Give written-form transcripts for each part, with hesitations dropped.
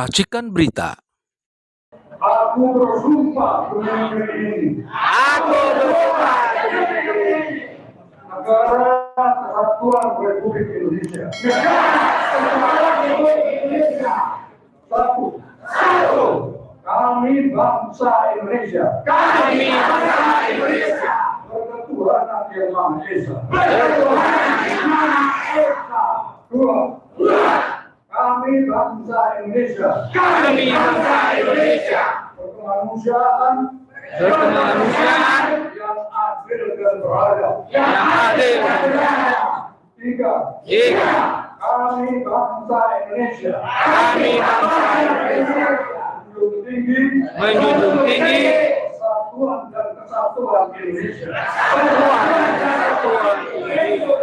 Racikan Berita. Aku bersumpah demi negeri ini. Aku bersumpah demi negeri ini. Negara Kesatuan Republik Indonesia. Negara Kesatuan Republik Indonesia. Satu. Kami bangsa Indonesia. Kami bangsa Indonesia. Berketuhanan yang Maha Esa. Berketuhanan yang Maha Esa. Dua. Kami bangsa Indonesia. Kami bangsa Indonesia. Berkemanusiaan yang adil dan beradab. Yang adil dan beradab. Tiga. Kami bangsa Indonesia. Kami bangsa Indonesia. Menjunjung tinggi Persatuan persatuan dan kesatuan Indonesia.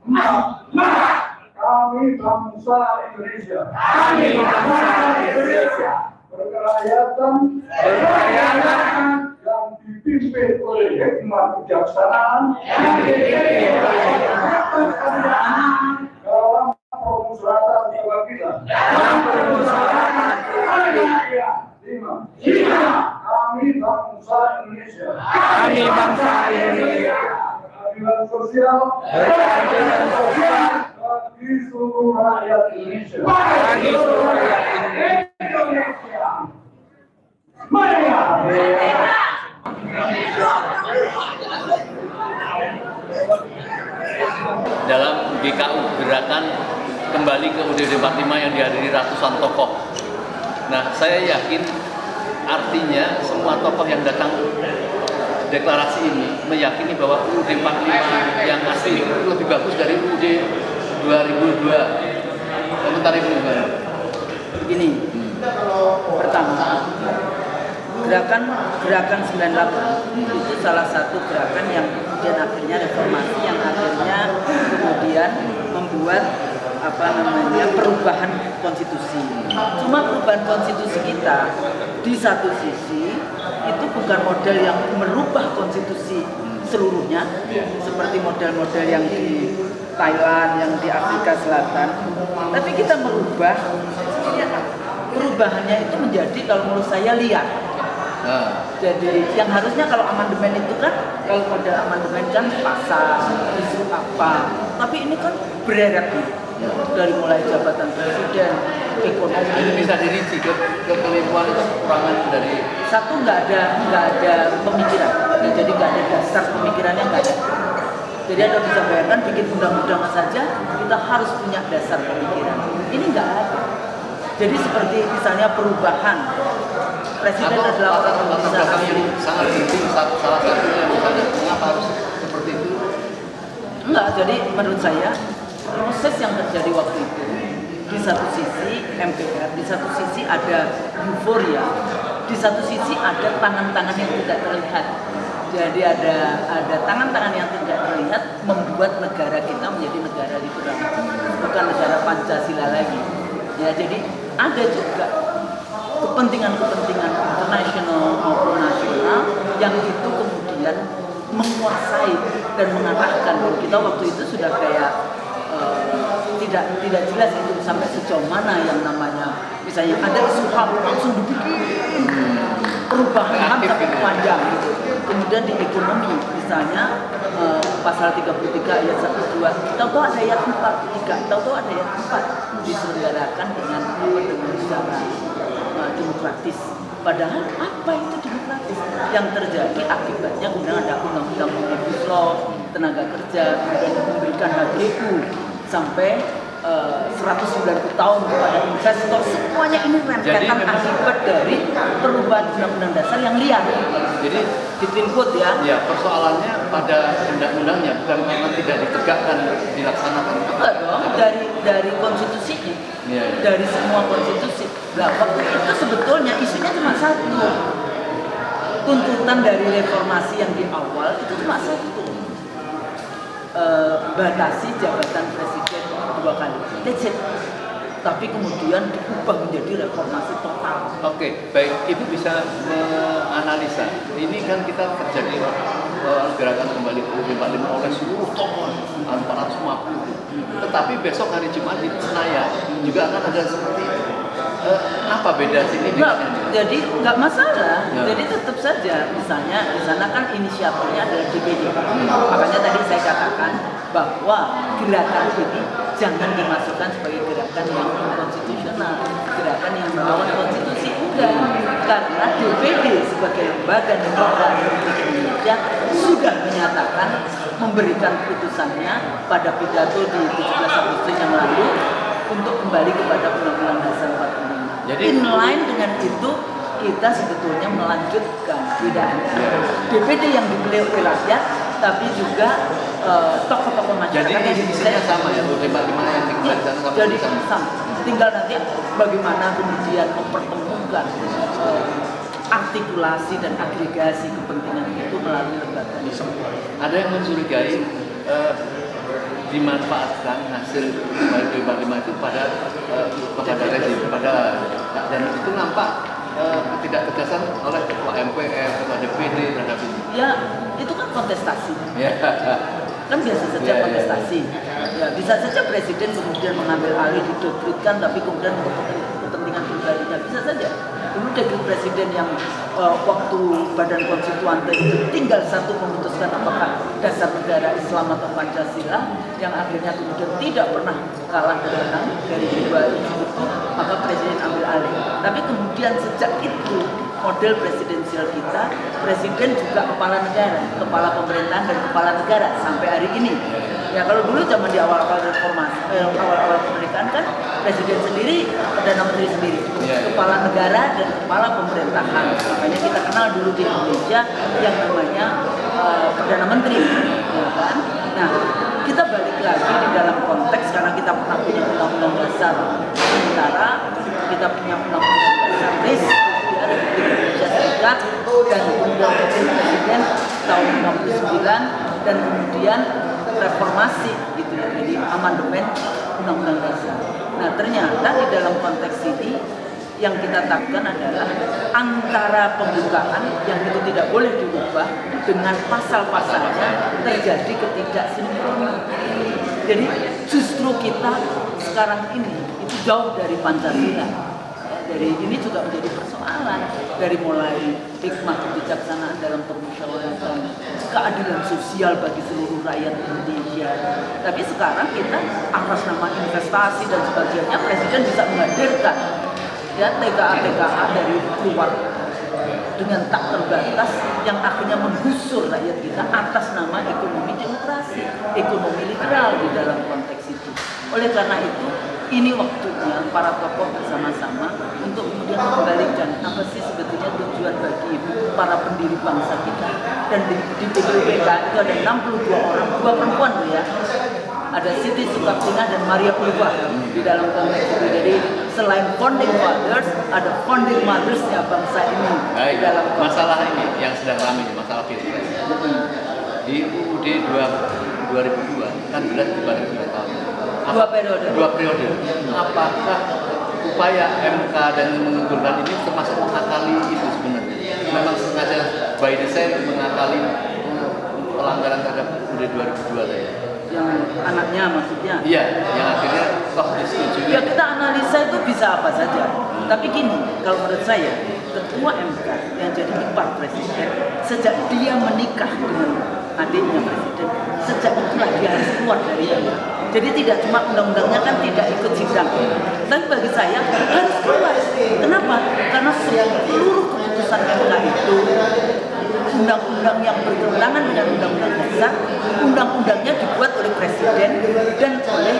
Empat. Kami bangsa Indonesia. Kami bangsa Indonesia. Berkerakyatan yang dipimpin oleh hikmat kejaksanaan dalam permusyawaratan kebagilan. Lima. Kami bangsa Indonesia. Kami bangsa Indonesia. Keadilan sosial bagi seluruh rakyat Indonesia. Bagi seluruh rakyat Indonesia. Merdeka! Dalam GKU, gerakan kembali ke UUD 45 yang dihadiri ratusan tokoh. Nah, saya yakin artinya semua tokoh yang datang deklarasi ini meyakini bahwa UUD 45 yang asli itu lebih bagus dari UUD 2002. Komentar Ibu gimana? Begini, pertama, gerakan 98 itu salah satu gerakan yang kemudian akhirnya reformasi, yang akhirnya kemudian membuat perubahan konstitusi. Cuma perubahan konstitusi kita di satu sisi itu bukan model yang merubah konstitusi seluruhnya seperti model-model yang di Thailand, yang di Afrika Selatan, tapi kita merubah, perubahannya itu menjadi, kalau menurut saya, liar. Jadi yang harusnya kalau amandemen itu kan, kalau pada amandemen kan pasal, isu apa, tapi ini kan berderet dari mulai jabatan presiden, ekonomi. Jadi bisa dirinci ke kelimpahan itu kekurangan dari satu, nggak ada pemikiran, jadi nggak ada dasar pemikirannya, nggak ada. Jadi Anda bisa bayangkan bikin undang-undang saja kita harus punya dasar pemikiran. Ini nggak ada. Jadi seperti misalnya perubahan presiden adalah orang yang bisa yang sangat penting, salah satunya misalnya mengapa harus seperti itu? Enggak, jadi menurut saya proses yang terjadi waktu itu, di satu sisi MPR, di satu sisi ada euforia, di satu sisi ada tangan-tangan yang tidak terlihat. Jadi ada tangan-tangan yang tidak terlihat membuat negara kita menjadi negara liberal, bukan negara Pancasila lagi. Ya, jadi ada juga kepentingan-kepentingan internasional maupun nasional yang itu kemudian menguasai dan mengarahkan. Kita waktu itu sudah kayak tidak jelas itu sampai sejauh mana yang namanya, misalnya ada isu HAM langsung dibikin perubahan HAM sampai panjang gitu. Kemudian di ekonomi misalnya pasal 33 ayat 1 2, tahu-tahu ada ayat 4 3, tahu-tahu ada ayat 4 diselenggarakan dengan cara demokratis. Padahal apa itu demokratis? Yang terjadi akibatnya kemudian ada undang-undang Omnibus Law, tenaga kerja, kemudian memberikan HGU sampai 190 tahun kepada investor. Semuanya ini rentetan akibat dari perubahan undang-undang dasar yang liar. Jadi ditimput ya. Ya, persoalannya pada undang-undangnya, bukan karena tidak ditegakkan, dilaksanakan. Enggak dong, dari konstitusi, dari semua konstitusi. Nah, waktu itu sebetulnya isunya cuma satu. Tuntutan dari reformasi yang di awal itu cuma satu. Batasi jabatan presiden 2 kali. That's it. Tapi kemudian diubah menjadi reformasi total. Oke, baik. Ibu bisa menganalisa. Ini kan kita terjadi gerakan kembali ke UUD 45 oleh seluruh tokoh 450. Tetapi besok hari Jumat di Senayan juga akan ada seperti itu. Apa beda sini Enggak, dengan ini? jadi nggak masalah. Ya. Jadi tetap saja, misalnya di sana kan inisiatornya adalah DPD. Makanya tadi saya katakan bahwa gerakan ini jangan dimasukkan sebagai gerakan yang konstitusional, gerakan yang melawan konstitusi, enggak. Karena DPD sebagai lembaga negara Republik Indonesia sudah menyatakan memberikan putusannya pada pidato di 17 Agustus yang lalu untuk kembali kepada Undang-Undang Dasar 45. Jadi inline dengan itu kita sebetulnya melanjutkan, tidak hanya DPD yang dipilih oleh rakyat, tapi juga tokoh-tokoh jadi masyarakat yang intinya sama ya, 45 yang tinggal di sana sama jadi di sana. sama. Tinggal nanti bagaimana kemudian mempertemukan artikulasi dan agregasi kepentingan itu melalui lembaga. Ada yang mencurigai dimanfaatkan hasil dari 45 itu pada rezim, dan itu nampak ketidaktegasan oleh ketua MPR, ketua DPD terhadap ini. Ya, itu kan kontestasi. Ya. Kan biasa saja kontestasi. Ya, bisa saja presiden kemudian mengambil alih, didekretkan, tapi kemudian untuk kepentingan pribadinya bisa saja. Dulu dekret presiden yang waktu Badan Konstituante itu tinggal satu memutuskan apakah dasar negara Islam atau Pancasila, yang akhirnya kemudian tidak pernah kalah berwenang dari dua isu itu, maka presiden ambil alih. Tapi kemudian sejak itu model presidensial kita, presiden juga kepala negara, kepala pemerintahan dan kepala negara sampai hari ini. Ya kalau dulu zaman di awal-awal reformasi, awal-awal pemerintahan kan presiden sendiri, perdana menteri sendiri, kepala negara dan kepala pemerintahan. Makanya kita kenal dulu di Indonesia yang namanya perdana menteri, ya kan? Nah, kita balik lagi di dalam konteks karena kita pernah punya undang-undang dasar sementara, kita punya undang-undang dasar RIS ya, Republik Indonesia Serikat, dan kemudian presiden tahun 69 dan kemudian reformasi gitu ya, jadi amandemen undang-undang dasar. Nah ternyata di dalam konteks ini yang kita takutkan adalah antara pembukaan yang itu tidak boleh dirubah dengan pasal-pasalnya terjadi ketidaksinkronan. Jadi justru kita sekarang ini itu jauh dari Pancasila. Dari ini juga menjadi persoalan, dari mulai hikmah kebijaksanaan dalam permusyawaratan, keadilan sosial bagi seluruh rakyat Indonesia. Tapi sekarang kita atas nama investasi dan sebagainya, presiden bisa menghadirkan ya TKA dari luar dengan tak terbatas yang akhirnya menggusur rakyat kita atas nama ekonomi demokrasi, ekonomi liberal di dalam konteks itu. Oleh karena itu, ini waktunya para tokoh bersama-sama untuk kemudian mengembalikan apa sih sebetulnya tujuan bagi para pendiri bangsa kita. Dan di PPK itu ada 62 orang, 2 perempuan tuh ya. Ada Siti Sukaptina dan Maria Pulva di dalam konteks itu. Jadi selain founding fathers, ada founding mothers-nya bangsa ini. Baik, di dalam masalah ini yang sedang ramai, masalah pilpres. Di UUD 2002 kan jelas dibalik 2 tahun. 2 periode. 2 periode. Apakah upaya MK dan mengundurkan ini termasuk mengakali itu sebenarnya? Memang sengaja by design mengakali pelanggaran terhadap UUD 2002 tadi. Yang anaknya maksudnya? Iya, yang akhirnya toh disetujui. Ya kita analisa itu bisa apa saja. Tapi gini, kalau menurut saya, ketua MK yang jadi ipar presiden, sejak dia menikah dengan adiknya presiden, sejak itulah dia harus keluar dari MK. Jadi tidak cuma undang-undangnya kan tidak ikut sidang, tapi bagi saya harus keluar. Kenapa? Karena seluruh keputusan MK itu undang-undang yang bertentangan dengan undang-undang dasar, undang-undangnya dibuat oleh presiden dan oleh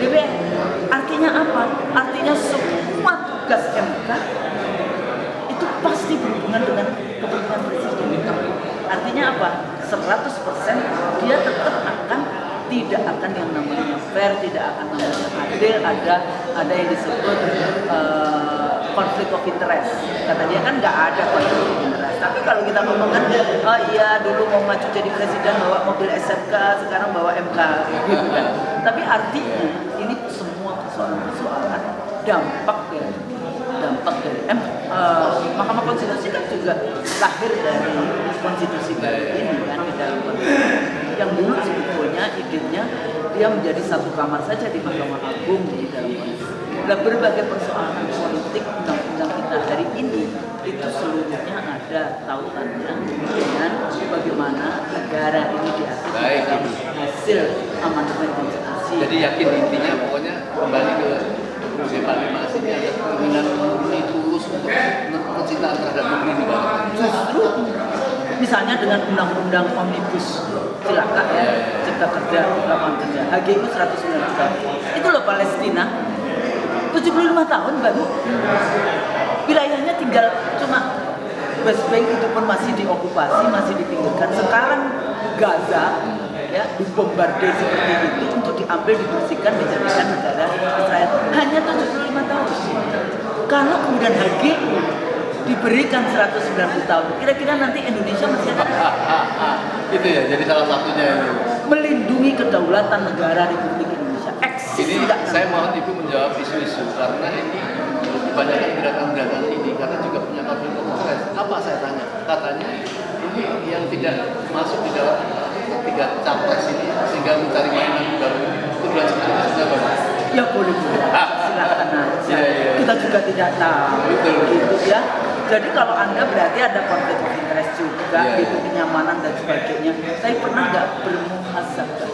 DPR. Artinya apa? Artinya semua tugas MK itu pasti berhubungan dengan kepentingan presiden. Artinya apa? 100% dia tetap tidak akan yang namanya fair, tidak akan namanya adil, ada yang disebut konflik of interest. Kata dia kan nggak ada konflik of interest. Tapi kalau kita ngomongkan, oh iya dulu mau maju jadi presiden bawa mobil SMK, sekarang bawa MK, gitu kan. Tapi artinya ini semua persoalan dampak dari Mahkamah Konstitusi kan juga lahir dari konstitusi baru ini kan di dalam yang dulu sebetulnya idenya dia menjadi satu kamar saja di Mahkamah Agung di dalam konstitusi. Nah, berbagai persoalan politik undang-undang kita hari ini itu seluruhnya ada tautannya dengan bagaimana negara ini diatur Baik, dalam Ibu. hasil amandemen konstitusi. Jadi yakin intinya pokoknya kembali ke Dewan Masih ada keinginan murni tulus untuk kecintaan terhadap negeri ini Pak. Justru misalnya dengan undang-undang omnibus silakan ya, cipta kerja, lapangan kerja, HGU 109 tahun. Itu loh Palestina 75 tahun baru. Wilayahnya tinggal cuma West Bank itu pun masih diokupasi, masih dipinggirkan. Sekarang Gaza ya dibombardir seperti itu untuk diambil, dibersihkan, dijadikan negara Israel. Hanya 75 tahun. Kalau kemudian HGU diberikan 190 tahun, kira-kira nanti Indonesia masih ada Itu ya, jadi salah satunya ini. melindungi kedaulatan negara Republik Indonesia. Eksis Ini tidak saya mohon Ibu menjawab isu-isu karena ini kebanyakan gerakan-gerakan ini karena juga punya konflik of interest. Apa saya tanya? Katanya ini yang tidak masuk di dalam ketiga capres ini sehingga mencari mainan baru ini. Tujuan sebenarnya sudah bagus. ya boleh silakan aja. Ya. Kita juga tidak tahu. Betul. Gitu ya. Jadi kalau Anda berarti ada konflik of interest juga, Ya. gitu, kenyamanan dan sebagainya. Tapi pernah nggak bermuhasabah,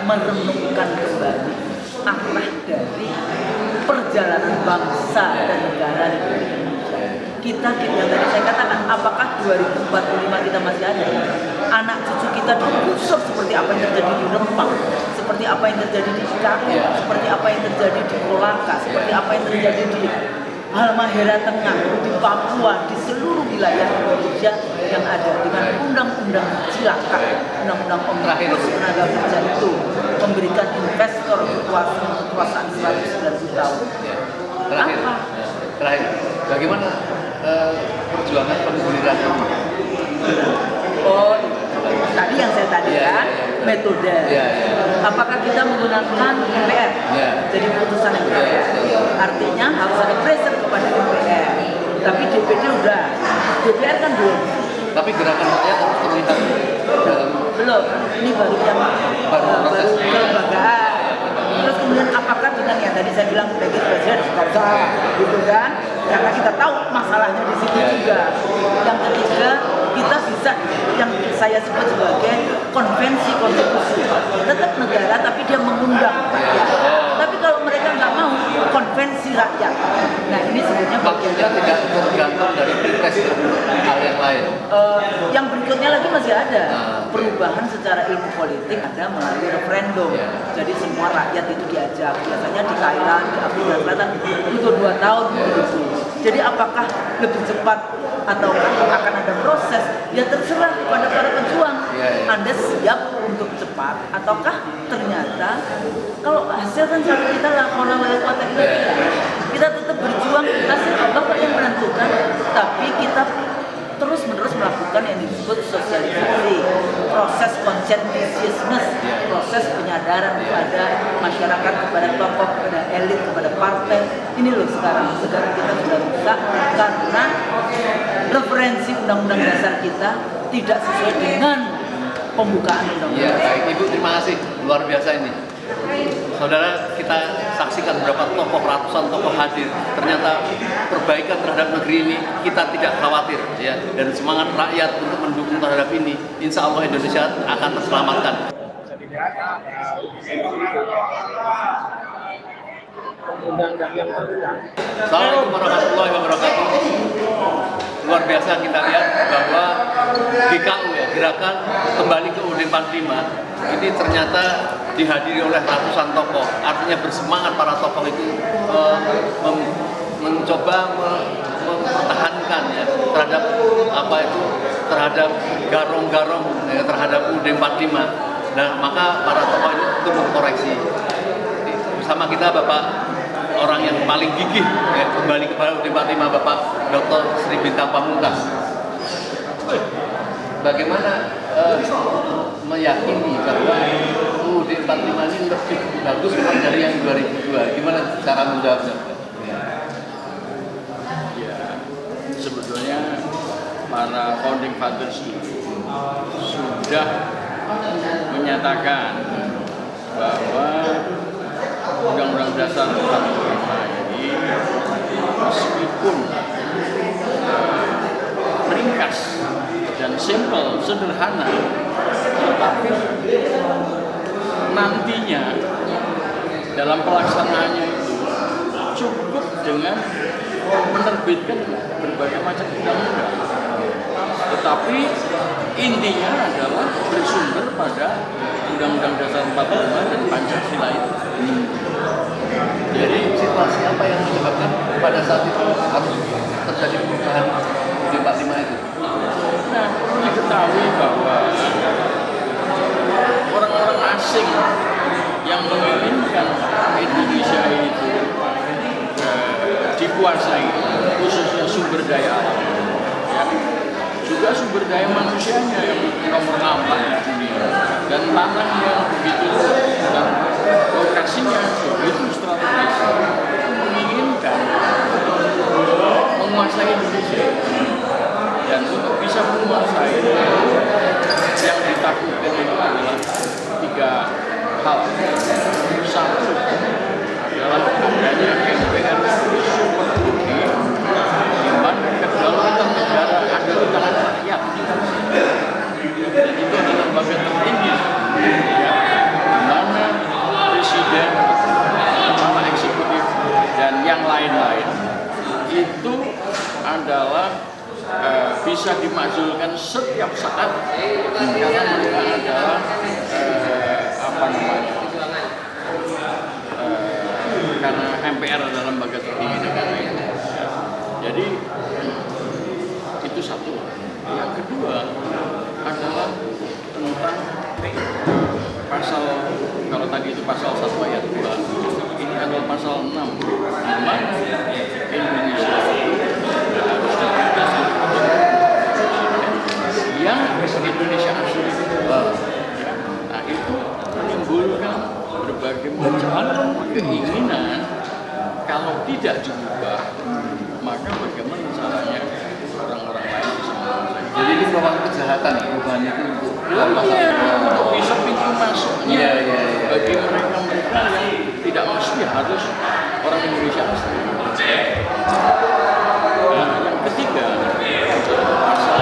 merenungkan kembali arah dari perjalanan bangsa dan negara Republik Indonesia? Kita yang tadi saya katakan, apakah 2045 kita masih ada? Anak cucu kita digusur seperti apa yang terjadi di Rempang, seperti apa yang terjadi di IKN, seperti apa yang terjadi di Kolaka, seperti apa yang terjadi di Halmahera Tengah, di Papua, di seluruh wilayah Indonesia yang ada dengan undang-undang cilaka, undang-undang omnibus tenaga kerja itu memberikan investor kekuasaan 190 tahun. Terakhir, Apa? terakhir, bagaimana perjuangan pengguliran ini? Oh, tadi yang saya tanyakan metode. Apakah kita menggunakan MPR? Jadi putusan MPR. Artinya harus ada pressure kepada MPR. Tapi DPD udah. DPR kan belum. Tapi gerakan rakyat harus terlihat dalam Belum. Ini baru yang Baru proses. baru kelembagaan. Terus kemudian apakah dengan yang tadi saya bilang sebagai presiden susah, gitu kan? Karena kita tahu masalahnya di situ juga. Yang ketiga, kita bisa yang saya sebut sebagai konvensi konstitusi. Tetap negara tapi dia mengundang rakyat. Tapi kalau mereka nggak mau konvensi rakyat. Nah ini sebetulnya waktunya tidak tergantung dari pilpres hal yang lain. Yang berikutnya lagi masih ada perubahan secara ilmu politik ada melalui referendum. Jadi semua rakyat itu diajak. Biasanya di Thailand, di Afrika Selatan itu 2 tahun begitu. Jadi apakah lebih cepat atau akan ada proses? Ya terserah kepada para pejuang. Anda siap untuk cepat ataukah ternyata kalau hasil kan selalu kita lah kalau kita tetap berjuang, hasil Bapak yang menentukan, tapi kita terus-menerus melakukan yang disebut sosialisasi, proses conscientiousness, proses penyadaran kepada masyarakat, kepada tokoh, kepada elit, kepada partai. Ini loh sekarang kita sudah rusak karena referensi undang-undang dasar kita tidak sesuai dengan pembukaan undang-undang. Iya, baik Ibu, terima kasih. Luar biasa ini. Saudara, kita saksikan berapa tokoh, ratusan tokoh hadir. Ternyata perbaikan terhadap negeri ini kita tidak khawatir, ya. Dan semangat rakyat untuk mendukung terhadap ini, insya Allah Indonesia akan terselamatkan. Assalamualaikum warahmatullahi wabarakatuh. Luar biasa kita lihat bahwa GKU ya, Gerakan Kembali ke UUD 45 ini ternyata dihadiri oleh ratusan tokoh. Artinya bersemangat para tokoh itu mencoba mempertahankan ya terhadap apa itu, terhadap garong-garong ya, terhadap UUD 45. Nah, maka para tokoh ini tentu mengkoreksi. Bersama kita Bapak orang yang paling gigih ya, kembali kepada UUD 45, Bapak Dr. Sri Bintang Pamungkas. Bagaimana meyakini bahwa UUD 45 ini lebih bagus dari yang 2002? Gimana cara menjawabnya? Ya, sebetulnya para founding fathers sudah menyatakan bahwa Undang-Undang Dasar 45 meskipun ringkas dan simple, sederhana, tetapi nantinya dalam pelaksanaannya itu cukup dengan menerbitkan berbagai macam undang-undang, tetapi intinya adalah bersumber pada Undang-Undang Dasar 45 dan Pancasila itu. Jadi situasi apa yang menyebabkan pada saat itu harus terjadi perubahan di 45 itu? Nah, perlu diketahui bahwa orang-orang asing yang menginginkan Indonesia itu dikuasai, khususnya sumber daya alam, ya, juga sumber daya manusianya yang nomor 4 di dunia, dan tanah yang begitu luas dan lokasinya begitu strategis, menginginkan menguasai Indonesia. Dan untuk bisa menguasai, yang ditakutkan itu adalah 3 hal. Satu adalah adanya MPR super budi, di mana kedaulatan negara ada di tangan rakyat. Dan itu adalah lembaga tertinggi, ya, di mana presiden, kepala eksekutif, dan yang lain-lain itu adalah bisa dimakzulkan setiap saat karena mereka adalah karena MPR adalah lembaga tertinggi negara ini. Jadi itu satu. Yang kedua adalah tentang pasal, kalau tadi itu pasal 1 ayat 2, ini adalah pasal 6, di mana Indonesia harus dilandasi yang Indonesia asli. Nah, itu menimbulkan berbagai macam keinginan. Kalau tidak diubah, maka bagaimana caranya orang-orang lain bisa menguasai? Jadi ini merupakan kejahatan perubahan itu untuk untuk bisa pintu masuknya bagi mereka-mereka yang tidak mesti harus orang Indonesia asli. Nah, yang ketiga, pasal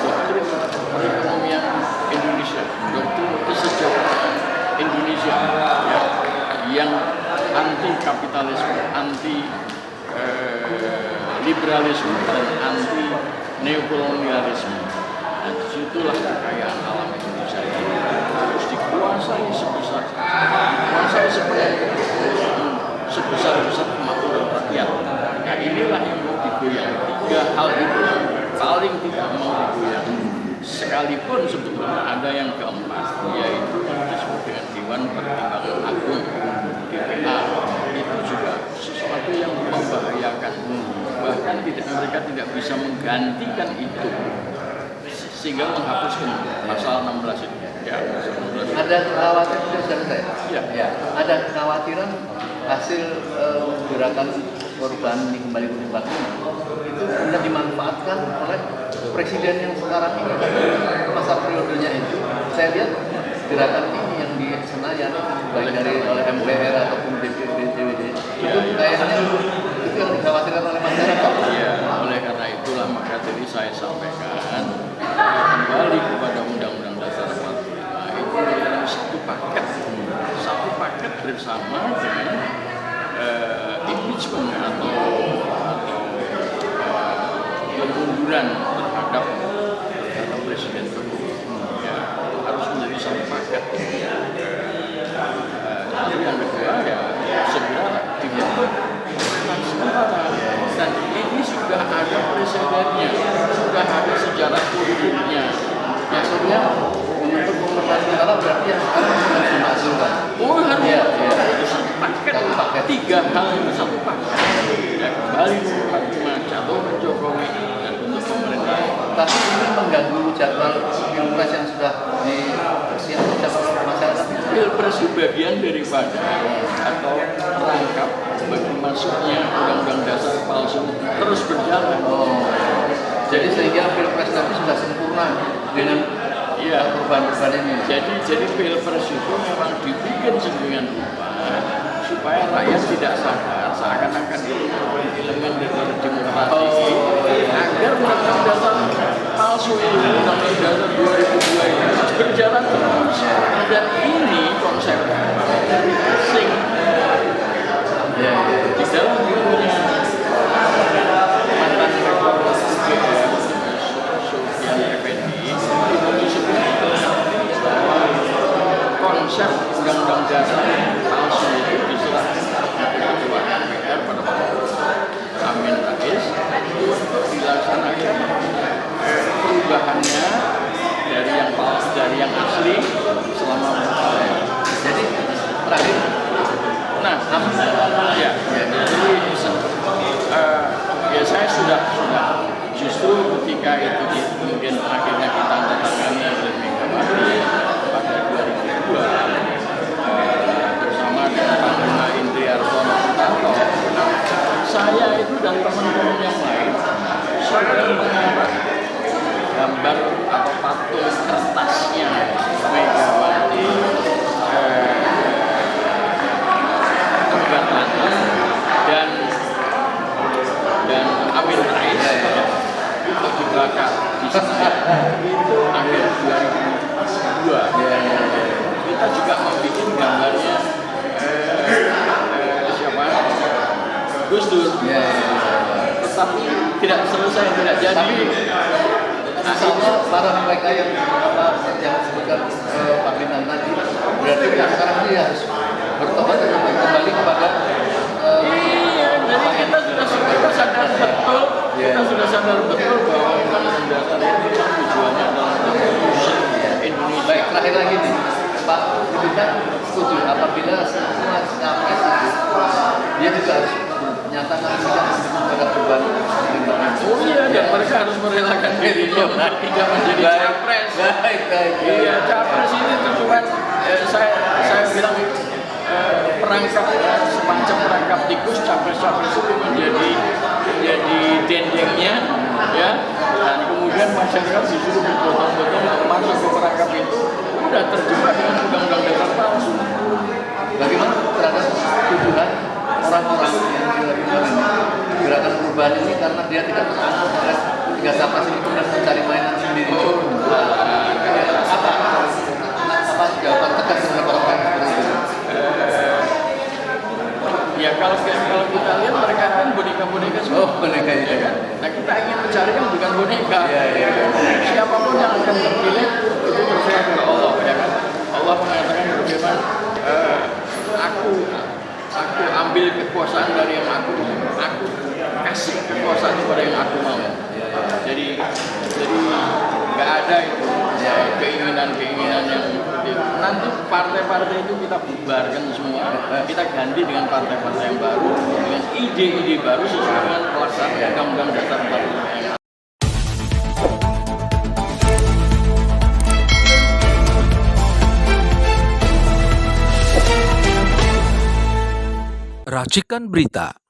doktrin perekonomian Indonesia, doktrin kesejahteraan Indonesia, ya, yang anti kapitalisme, anti liberalisme, dan anti neokolonialisme. Dan disitulah kekayaan alam Indonesia itu harus dikuasai sebesar kemakmuran rakyat. Nah, inilah yang mau digoyang. 3 hal itu yang paling tidak mau digoyang. Sekalipun sebetulnya ada yang keempat, yaitu yang disebut dengan Dewan Pertimbangan Agung (DPA). Itu juga sesuatu yang membahayakan. Bahkan mereka tidak bisa menggantikan itu, sehingga menghapuskan pasal 16 itu. Ya, ada kekhawatiran saya. Ya. Ada kekhawatiran hasil gerakan perubahan ini kembali ke 45 itu tidak dimanfaatkan oleh presiden yang sekarang ini. Masa periodenya itu, saya lihat gerakan ini yang di Senayan, baik dari oleh MPR ataupun DPD, itu kayaknya itu yang dikhawatirkan oleh masyarakat. Ya, oleh karena itulah maka tadi saya sampaikan kembali kepada Undang-Undang Dasar 45 itu adalah satu paket bersama dengan impeachment atau pengunduran terhadap Presiden Jokowi. Ya, harus menjadi satu paket. Lalu yang kedua ya segera dibuat sementara. Dan ini sudah ada presidennya, sudah ada sejarah politiknya. Maksudnya untuk pemerintahan sekarang berarti yang sekarang harus dimakzulkan. Oh, harus itu satu paket. 3 hal itu satu paket. Ya, kembali ke jatuh ke Jokowi dan untuk pemerintah. Tapi ini mengganggu jadwal pilpres yang sudah disiapkan masyarakat. Pilpres itu bagian daripada atau rangkap bagi masuknya Undang-Undang Dasar palsu terus berjalan. Jadi sehingga pilpres nanti sudah sempurna dengan perubahan-perubahan ini. Jadi pilpres itu memang dibikin sedemikian rupa supaya rakyat tidak sadar seakan-akan itu elemen dari demokrasi agar undang-undang dasar palsu ini, undang-undang dasar 2002 ini berjalan terus. Dan ini konsepnya dari asing. Di dalam bukunya mantan rektor UGM Sufyan Effendi itu disebut konsep undang-undang dasar palsu itu diserahkan ketua MPR pada Pak Amin Rais untuk dilaksanakan perubahannya dari yang palsu dari yang asli selama bertahun. Jadi terakhir, Nah, ya, jadi saya sudah justru ketika itu kemudian akhirnya kita tanda-tangani oleh Megawati pada 2002 bersama dengan Panglima Indri Artono Sutanto, saya itu dan teman-teman yang lain sudah mengarah gambar atau patung kertasnya Megawati dan Amin Rais itu dibakar di Senayan itu akhir 2002. Kita juga membuat gambarnya siapa? Gus Dur. Tetapi tidak selesai, tidak jadi. sama para mereka yang disebutkan Pak Bintang tadi, berarti sekarang ini harus bertobat dan kembali kepada jadi kita sudah sadar betul, bahwa undang-undang dasar itu tujuannya adalah Indonesia. Baik, terakhir lagi nih, Pak Bintang setuju apabila semua capres itu dia juga harus menyatakan sikap pada perubahan pemerintahan. Oh iya, dan mereka harus merelakan dirinya untuk tidak menjadi capres. Baik. Iya, capres ini tujuan saya bilang perangkap semacam perangkap tikus, capres-capres itu menjadi dendengnya, ya, dan kemudian masyarakat disuruh bergotong-gotong untuk masuk ke perangkap itu, udah terjebak dengan undang-undang dasar palsu. Bagaimana terhadap tuduhan orang-orang yang dilakukan gerakan perubahan ini karena dia tidak terangkat oleh tiga capres ini kemudian mencari mainan sendiri? Apa jawaban tegas terhadap orang-orang seperti itu? Ya kalau kita lihat mereka kan boneka-boneka semua. Oh, boneka itu. Ya kan? Nah kita ingin mencari yang bukan boneka. Iya. Siapapun yang akan terpilih itu terserah kepada Allah, ya kan? Allah mengatakan bagaimana aku ambil kekuasaan dari yang aku kasih kekuasaan kepada yang aku mau. Jadi nggak ada itu keinginan yang seperti itu. Nanti partai-partai itu kita bubarkan semua, kita ganti dengan partai-partai yang baru dengan ide-ide baru sesuai dengan pelaksanaan undang-undang dasar 45. Racikan Berita